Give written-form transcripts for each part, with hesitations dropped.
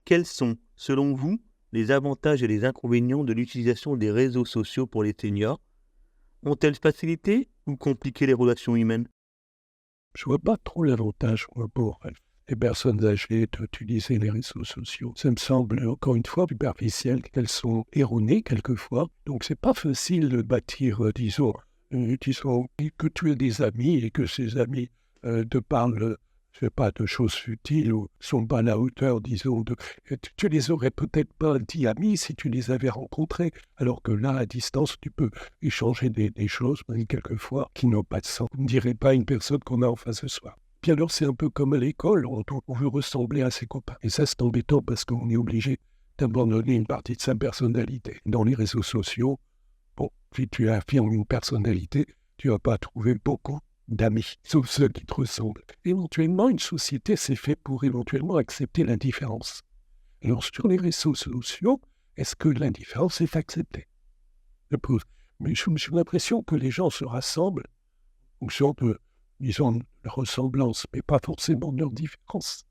Quels sont, selon vous, les avantages et les inconvénients de l'utilisation des réseaux sociaux pour les seniors? Ont-elles facilité ou compliqué les relations humaines? Je vois pas trop l'avantage, moi, pour les personnes âgées d'utiliser les réseaux sociaux. Ça me semble, encore une fois, superficiel, qu'elles sont erronées quelquefois. Donc, c'est pas facile de bâtir, disons, que tu aies des amis et que ces amis te parlent, je sais pas, de choses futiles ou sont pas à la hauteur, disons, tu les aurais peut-être pas dit amis si tu les avais rencontrés. Alors que là, à distance, tu peux échanger des choses, même quelquefois, qui n'ont pas de sens. On ne dirait pas une personne qu'on a en face de soi. Puis alors, c'est un peu comme à l'école, on veut ressembler à ses copains. Et ça, c'est embêtant parce qu'on est obligé d'abandonner une partie de sa personnalité. Dans les réseaux sociaux, bon, si tu affirmes une personnalité, tu vas pas trouver beaucoup d'amis, sauf ceux qui te ressemblent. Éventuellement, une société, c'est fait pour éventuellement accepter l'indifférence. Alors, sur les réseaux sociaux, est-ce que l'indifférence est acceptée? Je pose. Mais j'ai l'impression que les gens se rassemblent en fonction de, disons, de leur ressemblance, mais pas forcément de leur différence.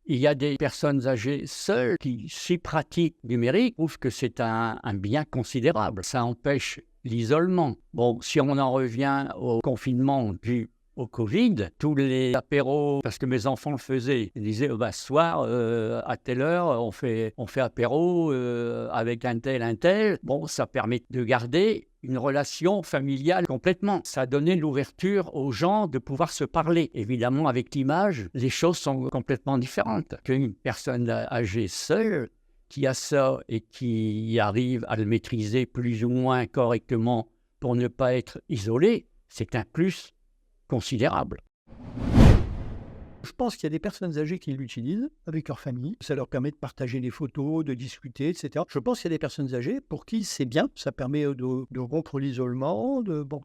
Il y a des personnes âgées seules qui, si pratiques numériques, trouvent que c'est un bien considérable. Ça empêche l'isolement. Bon, si on en revient au confinement dû au Covid, tous les apéros, parce que mes enfants le faisaient, ils disaient bah, ce soir, à telle heure, on fait apéro avec un tel. Bon, ça permet de garder une relation familiale complètement. Ça a donné l'ouverture aux gens de pouvoir se parler. Évidemment, avec l'image, les choses sont complètement différentes. Qu'une personne âgée seule qui a ça et qui arrive à le maîtriser plus ou moins correctement pour ne pas être isolé, c'est un plus considérable. Je pense qu'il y a des personnes âgées qui l'utilisent avec leur famille. Ça leur permet de partager des photos, de discuter, etc. Je pense qu'il y a des personnes âgées pour qui c'est bien. Ça permet de rompre l'isolement. Bon.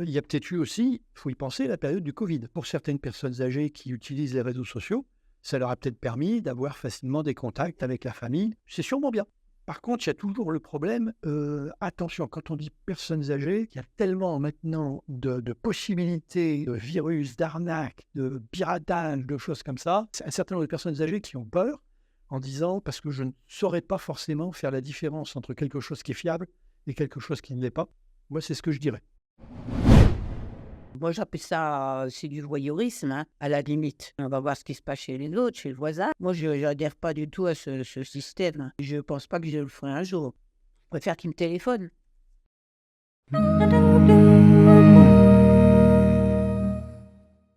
Il y a peut-être eu aussi, il faut y penser, la période du Covid. Pour certaines personnes âgées qui utilisent les réseaux sociaux, ça leur a peut-être permis d'avoir facilement des contacts avec la famille. C'est sûrement bien. Par contre, il y a toujours le problème, attention, quand on dit personnes âgées, il y a tellement maintenant de possibilités, de virus, d'arnaques, de piratage, de choses comme ça. Un certain nombre de personnes âgées qui ont peur en disant, parce que je ne saurais pas forcément faire la différence entre quelque chose qui est fiable et quelque chose qui ne l'est pas. Moi, c'est ce que je dirais. Moi, j'appelle ça, c'est du voyeurisme, hein, à la limite. On va voir ce qui se passe chez les autres, chez le voisin. Moi, je n'adhère pas du tout à ce système. Je ne pense pas que je le ferai un jour. Je préfère qu'il me téléphone.